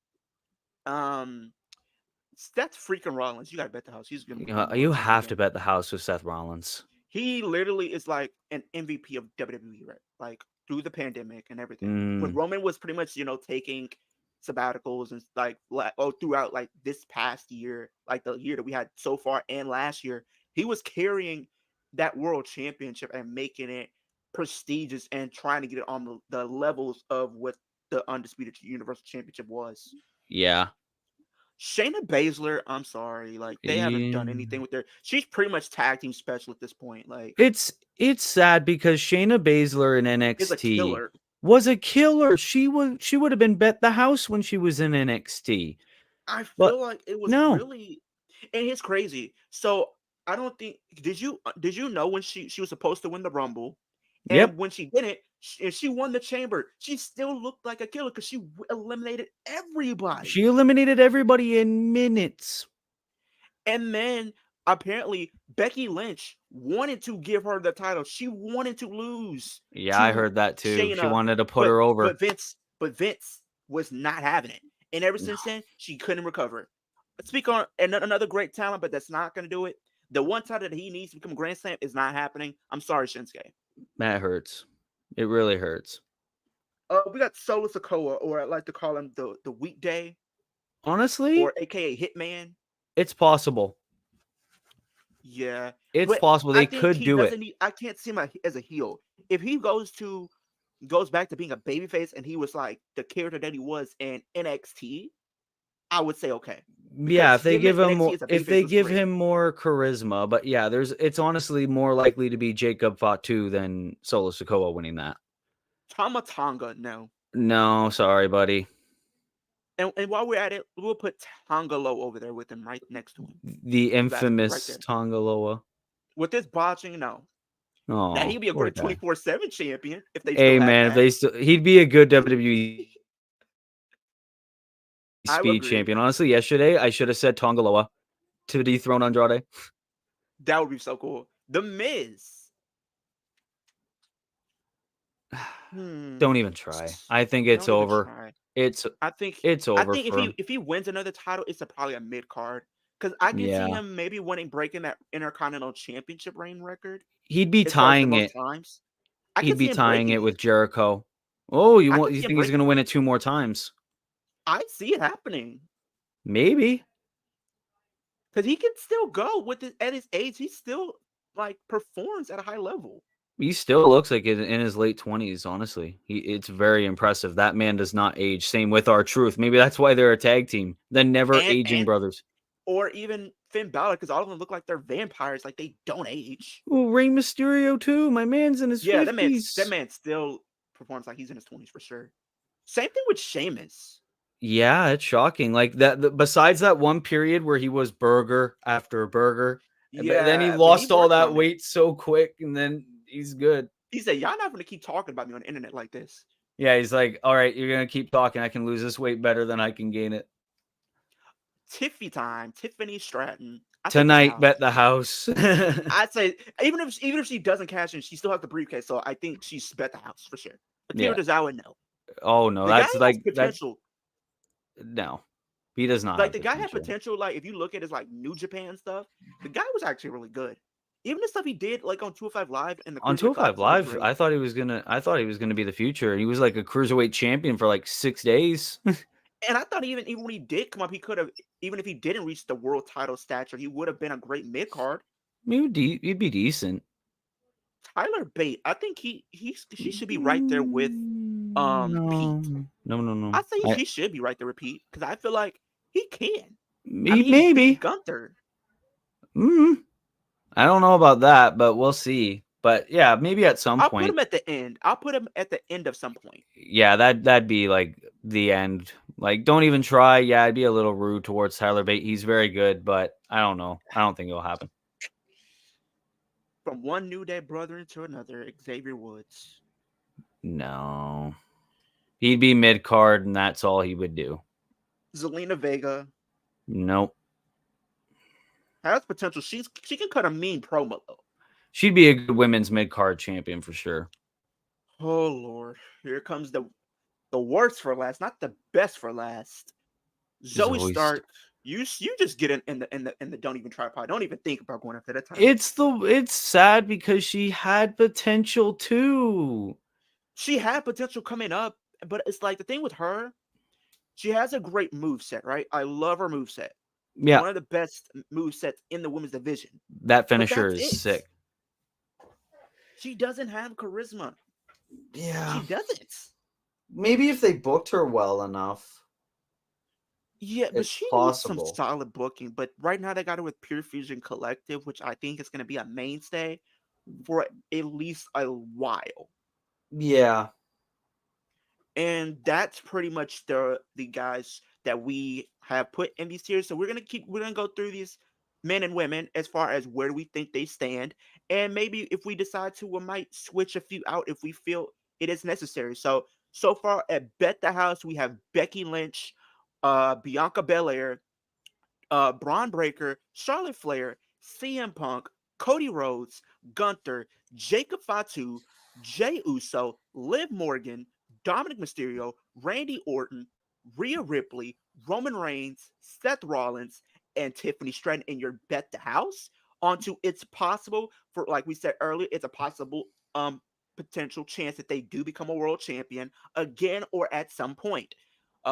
That's freaking Rollins. You gotta bet the house. He's gonna. You have to bet the house with Seth Rollins. He literally is like an MVP of WWE, right? Like through the pandemic and everything. When Roman was pretty much, taking sabbaticals and throughout like this past year, like the year that we had so far and last year, he was carrying that world championship and making it prestigious and trying to get it on the levels of what the Undisputed Universal Championship was. Yeah. Shayna Baszler, I'm sorry, like they haven't done anything with her. She's pretty much tag team special at this point. Like it's sad because Shayna Baszler in NXT was a killer. She would have been bet the house when she was in NXT. I feel like it was really, and it's crazy. So I don't think did you know when she was supposed to win the Rumble, and when she didn't, she won the Chamber. She still looked like a killer because she eliminated everybody. She eliminated everybody in minutes. And then apparently Becky Lynch wanted to give her the title. She wanted to lose. Yeah, I heard that too. Shayna, she wanted to put her over. But Vince was not having it. And ever since then, she couldn't recover. Speak on another great talent, but that's not going to do it. The one title that he needs to become a Grand Slam is not happening. I'm sorry, Shinsuke. That hurts. It really hurts. We got Solo Sikoa, or I like to call him the Weekday. Honestly, or AKA Hitman. It's possible. Yeah, it's possible they could do it. I can't see him as a heel. If he goes back to being a babyface and he was like the character that he was in NXT, I would say okay. Yeah, if they give him more charisma, but yeah, it's honestly more likely to be Jacob Fatu than Solo Sikoa winning that. Tama Tonga, no. No, sorry, buddy. And while we're at it, we'll put Tonga Loa over there with him right next to him. The infamous Tonga Loa. With this botching, no. Oh, now he'd be a great 24/7 champion if they. Hey man, he'd be a good WWE speed champion. Honestly, yesterday I should have said Tonga Loa to dethrone Andrade. That would be so cool. The Miz. Don't even try. I think it's over. I think it's over. I think if he wins another title, it's probably a mid card. Because I can see him maybe breaking that Intercontinental Championship reign record. He'd be tying it. He'd be tying it with Jericho. Oh, you think he's going to win it 2 more times? I see it happening. Maybe. Because he can still go at his age. He still performs at a high level. He still looks like in his late 20s, honestly. It's very impressive. That man does not age. Same with R-Truth. Maybe that's why they're a tag team. The never aging brothers. or even Finn Balor, because all of them look like they're vampires, like they don't age. Well, Rey Mysterio too. My man's in his Yeah, that 50s. man still performs like he's in his 20s for sure. Same thing with Sheamus. Yeah, it's shocking. Like besides that one period where he was burger after burger, but then he Yeah, but he's lost all working that on it. weight so quick, and then he's good. He said, "Y'all not gonna keep talking about me on the internet like this." Yeah, he's like, all right, you're gonna keep talking. I can lose this weight better than I can gain it. Tiffy time, Tiffany Stratton. I say bet the Tonight, house. bet the house. I'd say even if she doesn't cash in, she still has the briefcase. So I think she's bet the house for sure. Akira Yeah. Tozawa, no. Oh no, The guy that's has like that. potential. No, he does not Like have the guy had potential. potential. Like if you look at his like New Japan stuff, the guy was actually really good. Even the stuff he did like on 205 Live and the On Cruiserweight 205 Classic was Live, great. I thought he was gonna be the future. He was like a cruiserweight champion for like 6 days. And I thought even when he did come up, he could have, even if he didn't reach the world title stature, he would have been a great mid card. He'd be decent. Tyler Bate, I think she should be right there with Pete. No. I say he should be right there with Pete because I feel like he can. I He mean, he maybe. beat Gunther. I don't know about that, but we'll see. But yeah, maybe at some I'll put point. him at the end. I'll put him at the end of some point. Yeah, that'd be like the end. Like, don't even try. Yeah, I'd be a little rude towards Tyler Bate. He's very good, but I don't know. I don't think it'll happen. From one New Day brother to another, Xavier Woods. No. He'd be mid card, and that's all he would do. Zelina Vega. Nope. Has potential. She can cut a mean promo though. She'd be a good women's mid card champion for sure. Oh Lord, here comes the worst for last, not the best for last. Zoe Stark. You just get in the don't even try pod. Don't even think about going after that title. It's sad because she had potential too. She had potential coming up, but it's like the thing with her, she has a great move set, right? I love her move set. Yeah. One of the best move sets in the women's division. That finisher is sick. She doesn't have charisma. Yeah. She doesn't. Maybe if they booked her well enough. Yeah, but she needs some solid booking. But right now they got her with Pure Fusion Collective, which I think is going to be a mainstay for at least a while. Yeah. And that's pretty much the guys that we have put in these tiers. So we're gonna go through these men and women as far as where we think they stand, and maybe if we decide to, we might switch a few out if we feel it is necessary. So far at Bet the House, we have Becky Lynch, Bianca Belair, Braun Breaker, Charlotte Flair, CM Punk, Cody Rhodes, Gunther, Jacob Fatu, Jey Uso, Liv Morgan, Dominic Mysterio, Randy Orton, Rhea Ripley, Roman Reigns, Seth Rollins, and Tiffany Stratton in your Bet the House onto it's possible for, like we said earlier, it's a possible potential chance that they do become a world champion again or at some point.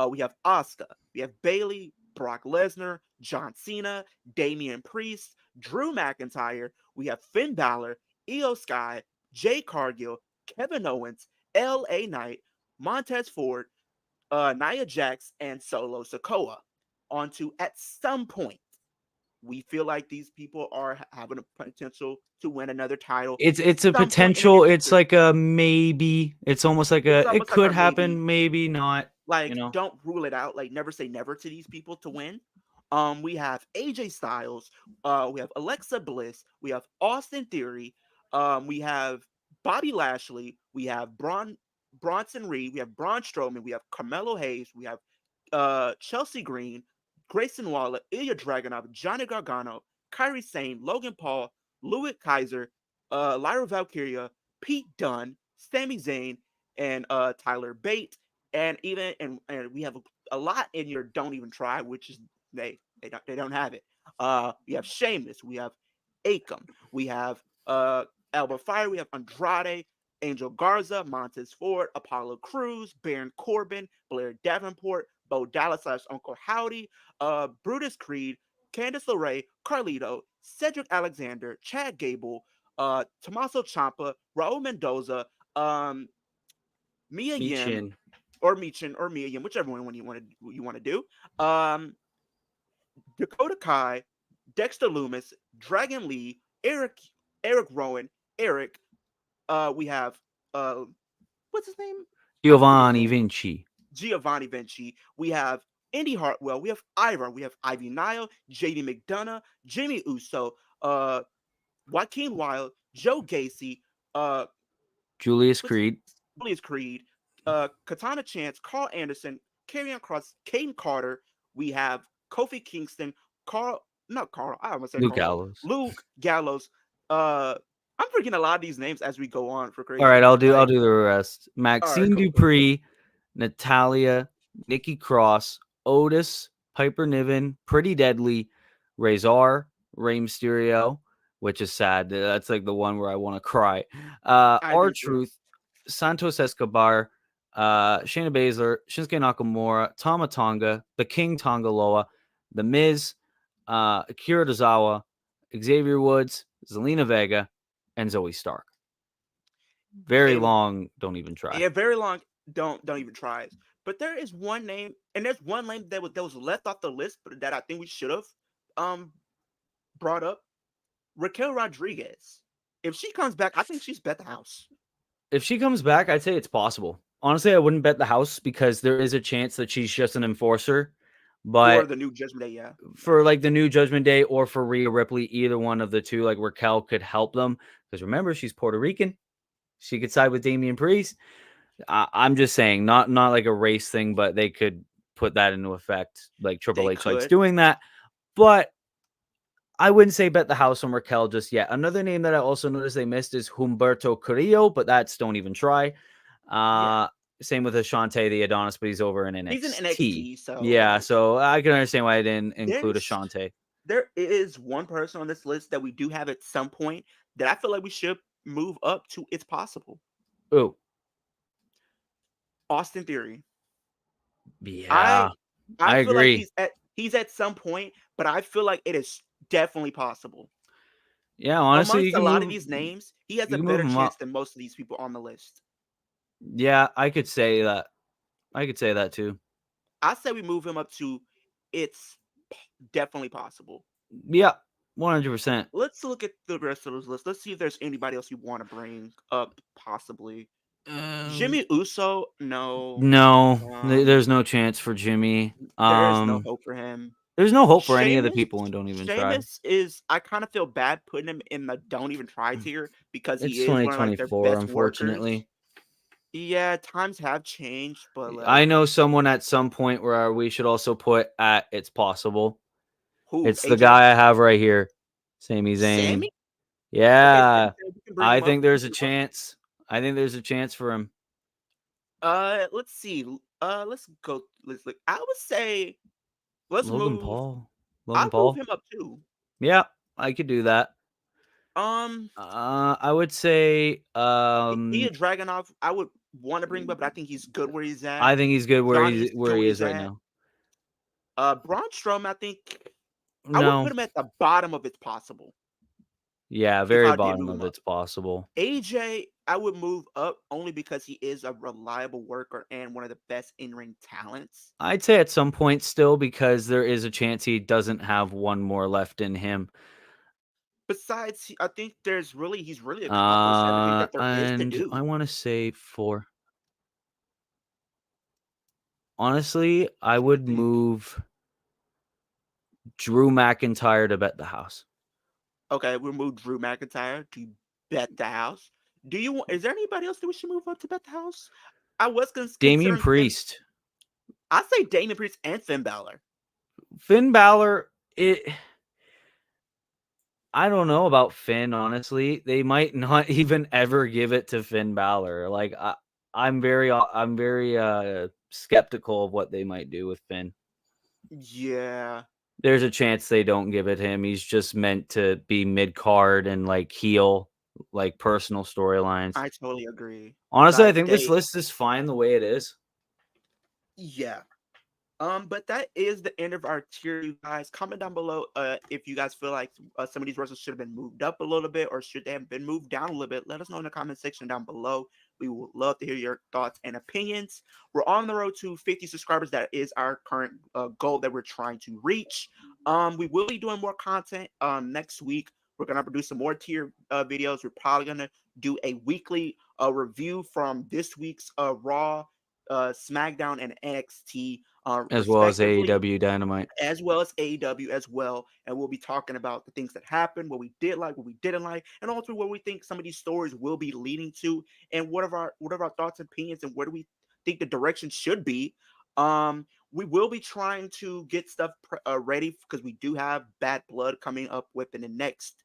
We have Asuka, we have Bayley, Brock Lesnar, John Cena, Damian Priest, Drew McIntyre. We have Finn Balor, Io Sky, Jay Cargill, Kevin Owens, L.A. Knight, Montez Ford, Nia Jax, and Solo Sikoa. Onto at some point, we feel like these people are having a potential to win another title. It's a potential. It's like a maybe. It's almost like it could happen, maybe not. Like, don't rule it out. Like, never say never to these people to win. We have AJ Styles, we have Alexa Bliss, we have Austin Theory, we have Bobby Lashley, we have Bronson Reed, we have Braun Strowman, we have Carmelo Hayes, we have Chelsea Green, Grayson Waller, Ilya Dragunov, Johnny Gargano, Kairi Sane, Logan Paul, Louis Kaiser, Lyra Valkyria, Pete Dunne, Sami Zayn, and Tyler Bate. And even and we have a lot in your don't even try, which is they don't have it. We have Sheamus, we have Akam, we have Albert Fire, we have Andrade, Angel Garza, Montez Ford, Apollo Crews, Baron Corbin, Blair Davenport, Bo Dallas / Uncle Howdy, Brutus Creed, Candice LeRae, Carlito, Cedric Alexander, Chad Gable, Tommaso Ciampa, Raul Mendoza, Mia Yim, or Michin or Mia Yim, whichever one you want to do. Dakota Kai, Dexter Loomis, Dragon Lee, Eric Rowan, Eric. We have uh, what's his name? I forget his Giovanni name. Vinci. Giovanni Vinci. We have Indy Hartwell. We have Ira. We have Ivy Nile, JD McDonough, Jimmy Uso, Joaquin Wild, Joe Gacy, uh, Julius what's his Creed. Julius Creed, Katana Chance, Carl Anderson, Karrion Cross, Caden Carter. We have Kofi Kingston, not Carl, I almost said Luke Carl, Gallows. Luke Gallows. I'm forgetting a lot of these names as we go on for All right, crazy. I'll do Like, the rest. all right, Maxine cool, cool. Dupree, Natalia, Nikki Cross, Otis, Piper Niven, Pretty Deadly, Razor, Rey Mysterio, which is sad. That's like the one where I want to cry. I R do too. Truth, Santos Escobar, Shayna Baszler, Shinsuke Nakamura, Tama Tonga, the King Tongaloa, The Miz, Akira Tozawa, Xavier Woods, Zelina Vega, and Zoe Stark. Very And long. Don't even try. yeah, very long. Don't even try it. But there is one name, and there's one name that was left off the list, but that I think we should have um brought up. Raquel Rodriguez. If she comes back, I think she's bet the house. If she comes back, I'd say it's possible. Honestly, I wouldn't bet the house because there is a chance that she's just an enforcer. For But the new Judgment Day, yeah. for like the new Judgment Day or for Rhea Ripley, either one of the two, like Raquel could help them. Because remember, she's Puerto Rican. She could side with Damian Priest. I'm just saying, not like a race thing, but they could put that into effect. Like Triple They H likes could. doing that. But I wouldn't say bet the house on Raquel just yet. Another name that I also noticed they missed is Humberto Carrillo, but that's don't even try. Yeah. Same with Ashante the Adonis, but he's over in He's in NXT. NXT, so Yeah, like so I can understand why I didn't include there's Ashante. there is one person on this list that we do have at some point that I feel like we should move up to it's possible. Oh, Austin Theory. yeah, I I I feel like agree. he's at some point, but I feel like it is definitely possible. Yeah, honestly, Amongst a lot of these names, he has you a can move better him chance up. than most of these people on the list. Yeah, I could say that. I could say that too. I say we move him up to it's definitely possible. Yeah, 100%. Let's look at the rest of those lists. Let's see if there's anybody else you want to bring up, possibly. Jimmy Uso, no. No, there's Um, no chance for Jimmy. there is no hope for him. There's no hope for any of the Sheamus, people, and don't even try. Sheamus is. I kind of feel bad putting him in the don't even try tier because It's he is one of like their 2024, best workers. unfortunately. Yeah, times have changed, but I like know someone at some point where we should also put at it's possible. who? It's the AJ? guy I have right here, Sami Zayn. Sammy? Okay, Yeah, we can bring I him up. think there's a chance. I think there's a chance for him. Let's see. Let's go. Let's look. I would say let's Logan move. Paul. I'll Logan move Paul. him up too. Yeah, I could do that. Um, I would say Ilya Dragunov, I would want to bring him up, but I think he's good where he's at. I think he's good Johnny's where good where he is he's right at. now. Braun Strowman, I think I would No. put him at the bottom of it's possible. Yeah, If very I did bottom move him of up. it's possible. AJ, I would move up only because he is a reliable worker and one of the best in-ring talents. I'd say at some point still because there is a chance he doesn't have one more left in him. Besides, I think he's really accomplished everything that there is to And do. I want to say 4. Honestly, I would move Drew McIntyre to bet the house. Okay, we'll move Drew McIntyre to bet the house. Is there anybody else that we should move up to bet the house? I was Damian considering Priest. I say Damian Priest and Finn Balor. Finn Balor, I don't know about Finn, honestly. They might not even ever give it to Finn Balor. Like I'm very skeptical of what they might do with Finn. Yeah. There's a chance they don't give it him. He's just meant to be mid-card and like heel, like personal storylines. I totally agree. Honestly, I Besides think this list is fine the way it is. Yeah. But that is the end of our tier, you guys. Comment down below if you guys feel like some of these wrestlers should have been moved up a little bit or should they have been moved down a little bit. Let us know in the comment section down below. We would love to hear your thoughts and opinions. We're on the road to 50 subscribers. That is our current goal that we're trying to reach. We will be doing more content next week. We're gonna produce some more tier videos. We're probably gonna do a weekly review from this week's Raw, SmackDown, and NXT, as well as respectively, AEW Dynamite. as well as AEW as well. And we'll be talking about the things that happened, what we did like, what we didn't like, and also where we think some of these stories will be leading to, and what are our thoughts and opinions, and where do we think the direction should be. We will be trying to get stuff ready because we do have Bad Blood coming up within the next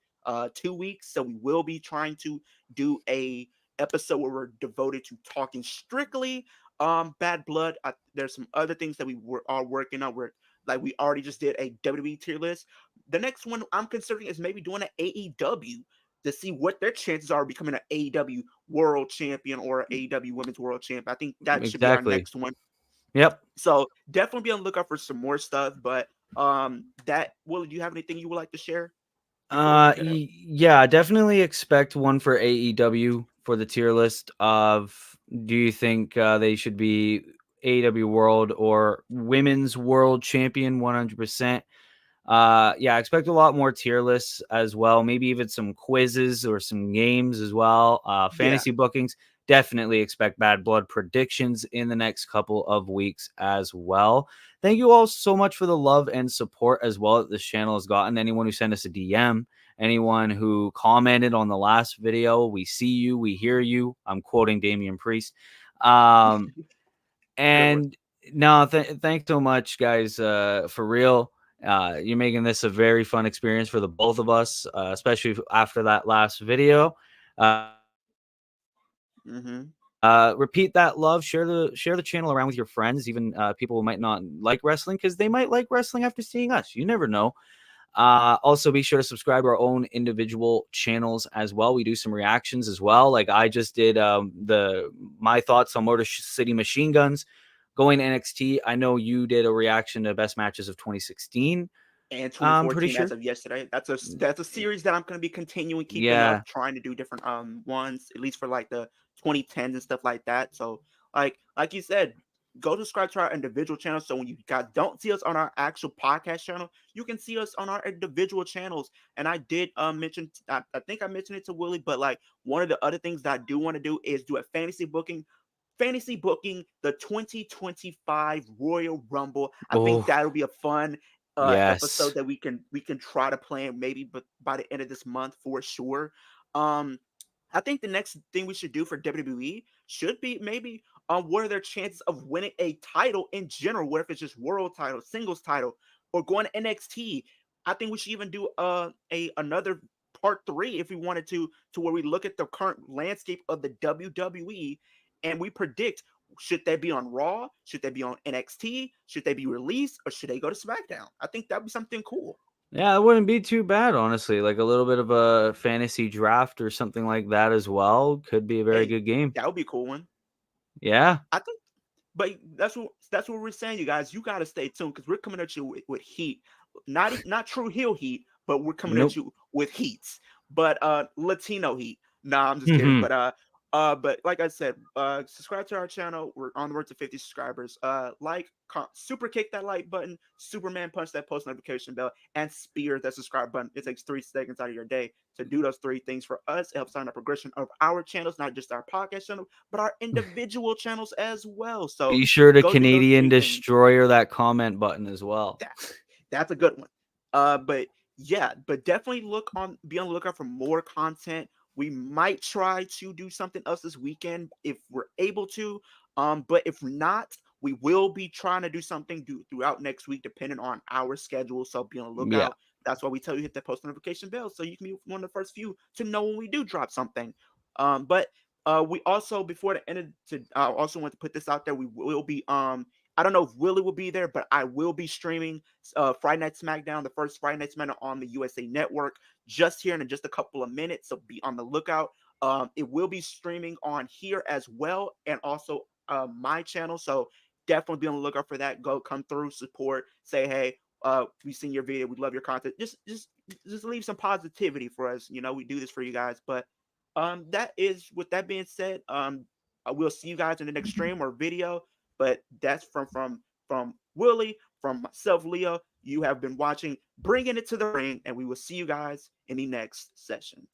2 weeks. So we will be trying to do a episode where we're devoted to talking strictly Bad Blood. There's some other things that are working on. We already just did a WWE tier list. The next one I'm considering is maybe doing an AEW to see what their chances are of becoming an AEW World Champion or AEW Women's World Champion. I think that should be our Exactly. next one. Yep. So definitely be on the lookout for some more stuff. But do you have anything you would like to share before we head out? Yeah, definitely expect one for AEW for the tier list of, do you think they should be AEW World or Women's World Champion? 100%. Yeah, I expect a lot more tier lists as well. Maybe even some quizzes or some games as well. Yeah. Fantasy bookings. Definitely expect Bad Blood predictions in the next couple of weeks as well. Thank you all so much for the love and support as well that this channel has gotten. Anyone who sent us a DM, anyone who commented on the last video, we see you, we hear you. I'm quoting Damian Priest. Good one. And no, thanks so much, guys. For real, you're making this a very fun experience for the both of us, especially after that last video. Mm-hmm. Repeat that love. Share the channel around with your friends, even people who might not like wrestling, because they might like wrestling after seeing us. You never know. Also, be sure to subscribe to our own individual channels as well. We do some reactions as well. Like I just did my thoughts on Motor City Machine Guns going to NXT. I know you did a reaction to best matches of 2016. And I'm pretty 2014 as sure. of yesterday. That's a series that I'm going to be continuing keeping Yeah. up, trying to do different ones, at least for like the 2010s and stuff like that. So like you said, go subscribe to our individual channels. So when you guys don't see us on our actual podcast channel, you can see us on our individual channels. And I did mention, I think I mentioned it to Willie, but like one of the other things that I do want to do is do a fantasy booking the 2025 Royal Rumble. I think Oh, that'll be a fun episode yes. that we can try to plan maybe, but by the end of this month for sure. Um, I think the next thing we should do for WWE should be maybe what are their chances of winning a title in general? What if it's just world title, singles title, or going to NXT? I think we should even do a another part three if we wanted to where we look at the current landscape of the WWE and we predict, should they be on Raw? Should they be on NXT? Should they be released or should they go to SmackDown? I think that'd be something cool. Yeah, it wouldn't be too bad, honestly. Like a little bit of a fantasy draft or something like that as well could be a very Hey, good game. that would be a cool one. Yeah. I think, but that's what we're saying, you guys. You got to stay tuned because we're coming at you with heat, not true heel heat, but we're coming at Nope. you with heats, but Latino heat. Nah, I'm just kidding. But like I said, subscribe to our channel. We're on the road to 50 subscribers. Super kick that like button, Superman punch that post notification bell, and spear that subscribe button. It takes 3 seconds out of your day to do those three things for us. It helps on the progression of our channels, not just our podcast channel, but our individual channels as well. So Be sure to go do those Canadian three things. Destroyer that comment button as well. That that's a good one. But yeah, but definitely be on the lookout for more content. We might try to do something else this weekend if we're able to. But if not, we will be trying to do something throughout next week, depending on our schedule. So be on the Yeah. lookout. That's why we tell you hit that post notification bell so you can be one of the first few to know when we do drop something. But we also before the end of I also want to put this out there. We will be I don't know if Willie will be there, but I will be streaming Friday Night SmackDown, the first Friday Night SmackDown on the USA Network, just here in just a couple of minutes. So be on the lookout. It will be streaming on here as well, and also my channel. So definitely be on the lookout for that. Come through, support, say hey. We've seen your video. We love your content. Just leave some positivity for us. We do this for you guys. But that is with that being said. I will see you guys in the next stream or video. But that's from Willie, From myself, Leo, you have been watching Bringing It to the Ring, and we will see you guys in the next session.